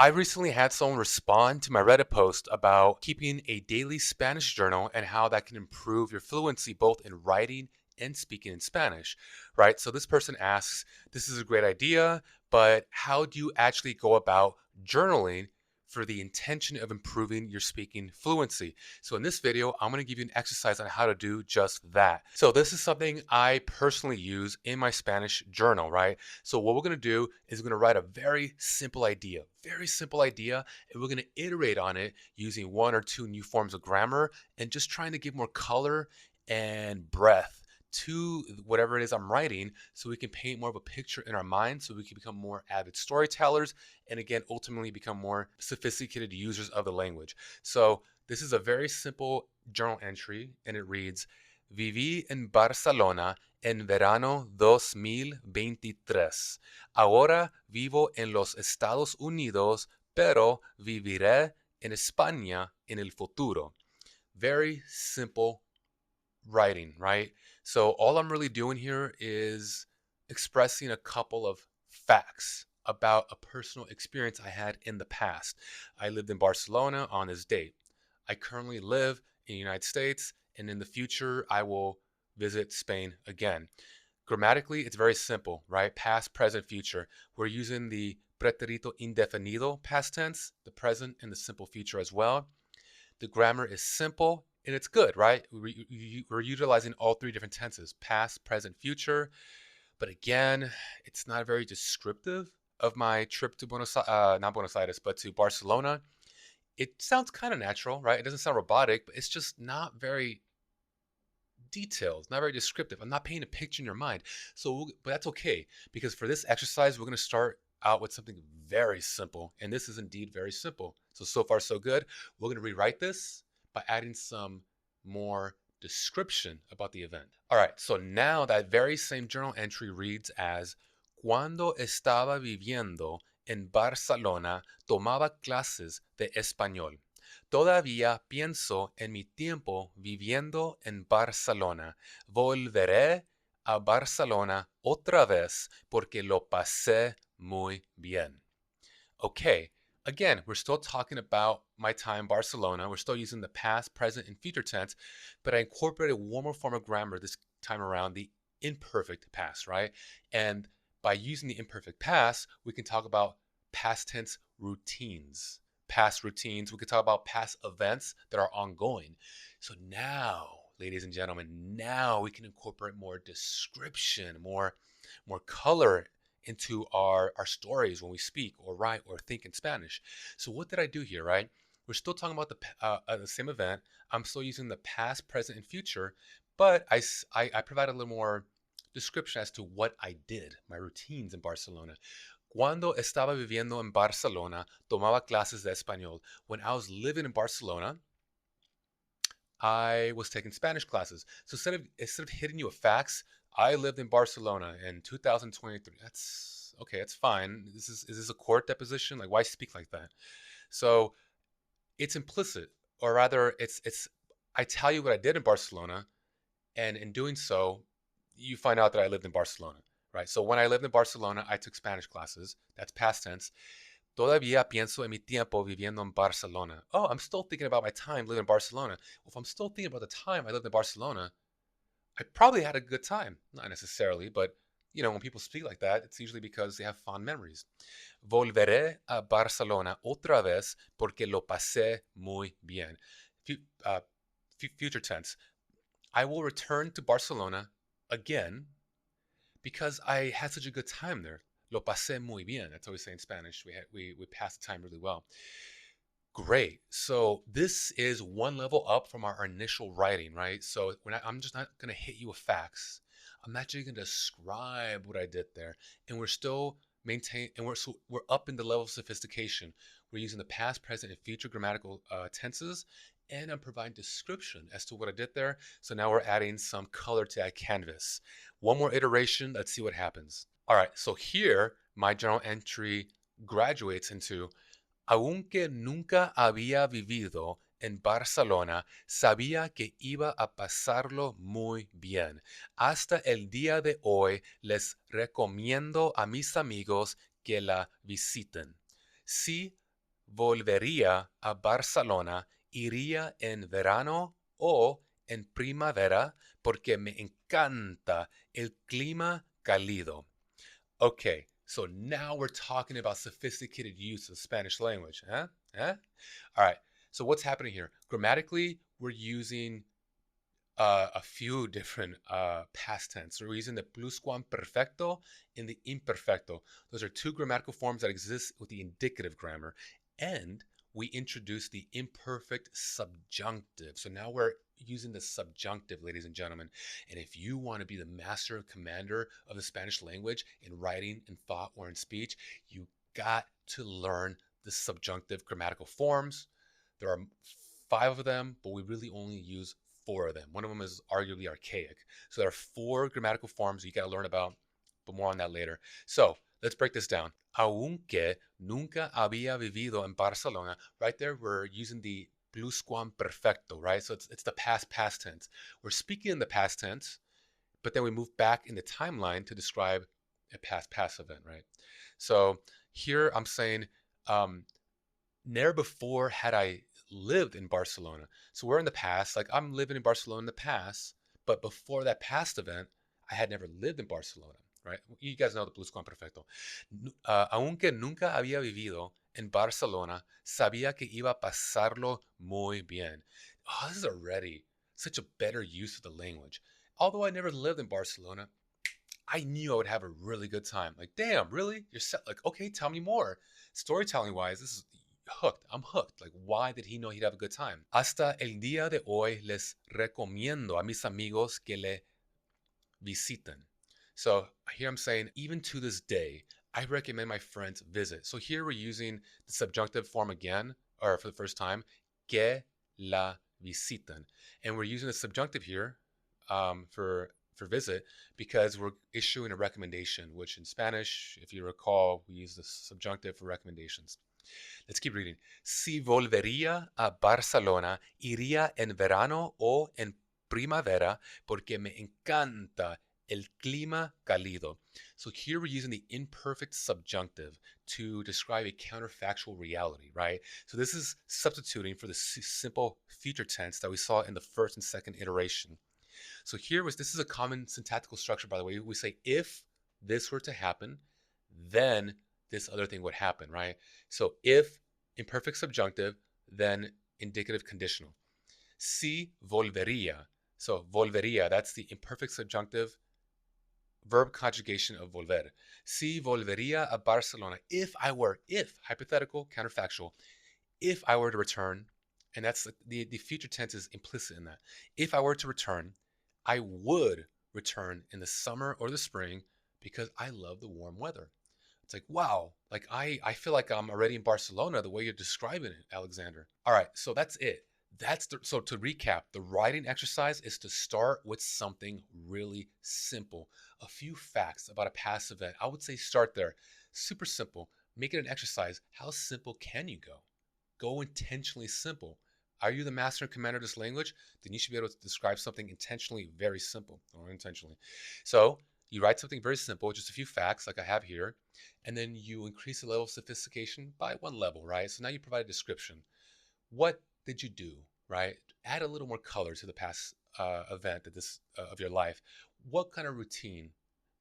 I recently had someone respond to my Reddit post about keeping a daily Spanish journal and how that can improve your fluency both in writing and speaking in Spanish, right? So this person asks, this is a great idea, but how do you actually go about journaling for the intention of improving your speaking fluency? So in this video, I'm going to give you an exercise on how to do just that. So this is something I personally use in my Spanish journal, right? So what we're going to do is we're going to write a very simple idea, and we're going to iterate on it using one or two new forms of grammar and just trying to give more color and breadth to whatever it is I'm writing so we can paint more of a picture in our mind so we can become more avid storytellers and again ultimately become more sophisticated users of the language. So this is a very simple journal entry and it reads: Viví en Barcelona en verano 2023. Ahora vivo en los Estados Unidos, pero viviré en España en el futuro. Very simple writing, right? So all I'm really doing here is expressing a couple of facts about a personal experience I had in the past. I lived in Barcelona on this date. I currently live in the United States, and in the future, I will visit Spain again. Grammatically, it's very simple, right? Past, present, future. We're using the pretérito indefinido past tense, the present, and the simple future as well. The grammar is simple and it's good, right? We're utilizing all three different tenses: past, present, future. But again, it's not very descriptive of my trip to not Buenos Aires, but to Barcelona. It sounds kind of natural, right? It doesn't sound robotic, but it's just not very detailed, not very descriptive. I'm not painting a picture in your mind. But that's okay because for this exercise, we're going to start out with something very simple. And this is indeed very simple. So far, so good. We're going to rewrite this by adding some more description about the event. All right, so now that very same journal entry reads as: Cuando estaba viviendo en Barcelona, tomaba clases de español. Todavía pienso en mi tiempo viviendo en Barcelona. Volveré a Barcelona otra vez porque lo pasé muy bien. Okay, again, we're still talking about my time in Barcelona. We're still using the past, present, and future tense, but I incorporated one more form of grammar this time around, the imperfect past, right? And by using the imperfect past, we can talk about past tense routines. Past routines, we could talk about past events that are ongoing. So now, ladies and gentlemen, now we can incorporate more description, more color into our stories when we speak or write or think in Spanish. So what did I do here, right? We're still talking about the same event. I'm still using the past, present, and future, but I provided a little more description as to what I did, my routines in Barcelona. Cuando estaba viviendo en Barcelona, tomaba clases de español. When I was living in Barcelona, I was taking Spanish classes. So instead of hitting you with facts, I lived in Barcelona in 2023. That's okay. That's fine. Is this a court deposition? Like, why speak like that? So it's implicit, or rather, it's. I tell you what I did in Barcelona, and in doing so, you find out that I lived in Barcelona, right? So when I lived in Barcelona, I took Spanish classes. That's past tense. Todavía pienso en mi tiempo viviendo en Barcelona. Oh, I'm still thinking about my time living in Barcelona. Well, if I'm still thinking about the time I lived in Barcelona, I probably had a good time. Not necessarily, but when people speak like that, it's usually because they have fond memories. Volveré a Barcelona otra vez porque lo pasé muy bien. Future tense. I will return to Barcelona again because I had such a good time there. Lo pasé muy bien. That's how we say in Spanish. We passed the time really well. Great. So this is one level up from our initial writing, right? So I'm just not going to hit you with facts. I'm actually going to describe what I did there, and we're still we're up in the level of sophistication. We're using the past, present, and future grammatical tenses, and I'm providing description as to what I did there. So now we're adding some color to that canvas. One more iteration. Let's see what happens. All right. So here, my journal entry graduates into: Aunque nunca había vivido en Barcelona, sabía que iba a pasarlo muy bien. Hasta el día de hoy les recomiendo a mis amigos que la visiten. Sí, volvería a Barcelona, iría en verano o en primavera porque me encanta el clima cálido. Okay, so now we're talking about sophisticated use of Spanish language. Huh? Huh? All right, so what's happening here? Grammatically, we're using a few different past tense. We're using the pluscuamperfecto and the imperfecto. Those are two grammatical forms that exist with the indicative grammar. And we introduce the imperfect subjunctive. So now we're using the subjunctive, ladies and gentlemen. And if you want to be the master and commander of the Spanish language in writing, in thought, or in speech, you got to learn the subjunctive grammatical forms. There are 5 of them, but we really only use 4 of them. One of them is arguably archaic. So there are 4 grammatical forms you got to learn about, but more on that later. So let's break this down. Aunque nunca había vivido en Barcelona. Right there, we're using the pluscuamperfecto, right? So it's the past tense. We're speaking in the past tense, but then we move back in the timeline to describe a past event, right? So here I'm saying, never before had I lived in Barcelona. So we're in the past, like I'm living in Barcelona in the past, but before that past event, I had never lived in Barcelona, right? You guys know the pluscuamperfecto. Aunque nunca había vivido en Barcelona, sabía que iba a pasarlo muy bien. Oh, this is already such a better use of the language. Although I never lived in Barcelona, I knew I would have a really good time. Like, damn, really? You're set? Like, okay, tell me more. Storytelling wise, this is hooked. I'm hooked. Like, why did he know he'd have a good time? Hasta el día de hoy les recomiendo a mis amigos que le visiten. So here I'm saying, even to this day, I recommend my friends visit. So here we're using the subjunctive form again, or for the first time, que la visiten. And we're using the subjunctive here for visit because we're issuing a recommendation, which in Spanish, if you recall, we use the subjunctive for recommendations. Let's keep reading. Si volvería a Barcelona, iría en verano o en primavera porque me encanta el clima cálido. So here we're using the imperfect subjunctive to describe a counterfactual reality, right? So this is substituting for the simple future tense that we saw in the first and second iteration. So this is a common syntactical structure, by the way. We say if this were to happen, then this other thing would happen, right? So if imperfect subjunctive, then indicative conditional. Si volvería. So volvería, that's the imperfect subjunctive verb conjugation of volver. Si volvería a Barcelona. If, hypothetical, counterfactual, if I were to return, and that's the future tense is implicit in that. If I were to return, I would return in the summer or the spring because I love the warm weather. It's like, wow, like I feel like I'm already in Barcelona the way you're describing it, Alexander. All right, so that's it. So to recap, the writing exercise is to start with something really simple. A few facts about a past event. I would say start there. Super simple. Make it an exercise. How simple can you go? Go intentionally simple. Are you the master and commander of this language? Then you should be able to describe something intentionally very simple or intentionally. So you write something very simple, just a few facts like I have here, and then you increase the level of sophistication by 1 level, right? So now you provide a description. What did you do, right? Add a little more color to the past event of your life. What kind of routine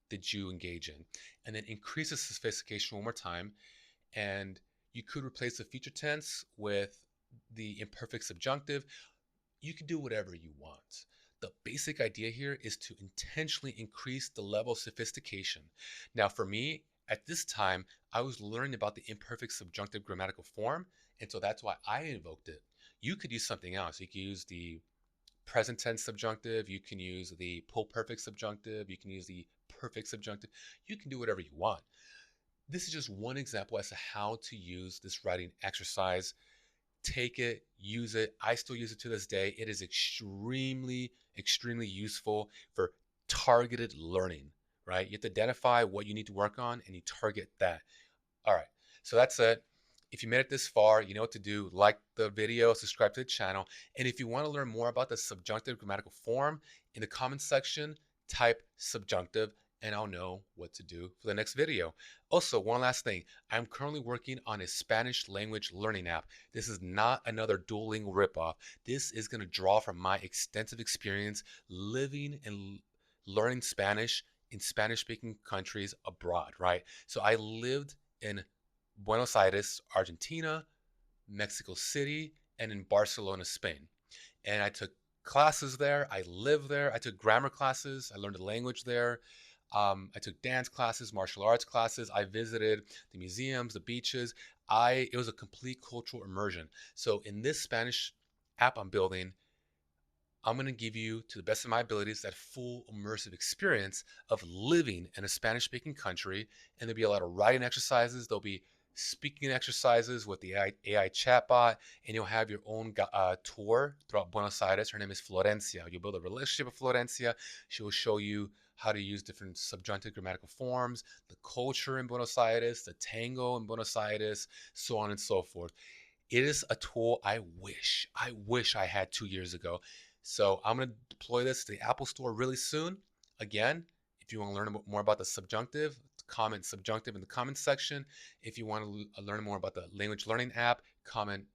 did you engage in? And then increase the sophistication 1 more time, and you could replace the future tense with the imperfect subjunctive. You can do whatever you want. The basic idea here is to intentionally increase the level of sophistication. Now, for me, at this time, I was learning about the imperfect subjunctive grammatical form, and so that's why I invoked it. You could use something else. You could use the present tense subjunctive. You can use the perfect subjunctive. You can use the perfect subjunctive. You can do whatever you want. This is just one example as to how to use this writing exercise. Take it, use it. I still use it to this day. It is extremely, extremely useful for targeted learning, right? You have to identify what you need to work on and you target that. All right, so that's it. If you made it this far, you know what to do. Like the video, subscribe to the channel. And if you want to learn more about the subjunctive grammatical form, in the comments section, type subjunctive and I'll know what to do for the next video. Also, one last thing. I'm currently working on a Spanish language learning app. This is not another Duolingo ripoff. This is going to draw from my extensive experience living and learning Spanish in Spanish-speaking countries abroad, right? So I lived in Buenos Aires, Argentina, Mexico City, and in Barcelona, Spain. And I took classes there. I lived there. I took grammar classes. I learned the language there. I took dance classes, martial arts classes. I visited the museums, the beaches. It was a complete cultural immersion. So in this Spanish app I'm building, I'm going to give you, to the best of my abilities, that full immersive experience of living in a Spanish speaking country. And there'll be a lot of writing exercises. There'll be speaking exercises with the AI chatbot, and you'll have your own tour throughout Buenos Aires. Her name is Florencia. You'll build a relationship with Florencia. She will show you how to use different subjunctive grammatical forms, the culture in Buenos Aires, the tango in Buenos Aires, so on and so forth. It is a tool I wish I had 2 years ago. So I'm going to deploy this to the Apple Store really soon. Again, if you want to learn more about the subjunctive, comment subjunctive in the comments section. If you want to learn more about the language learning app, comment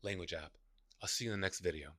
language app. I'll see you in the next video.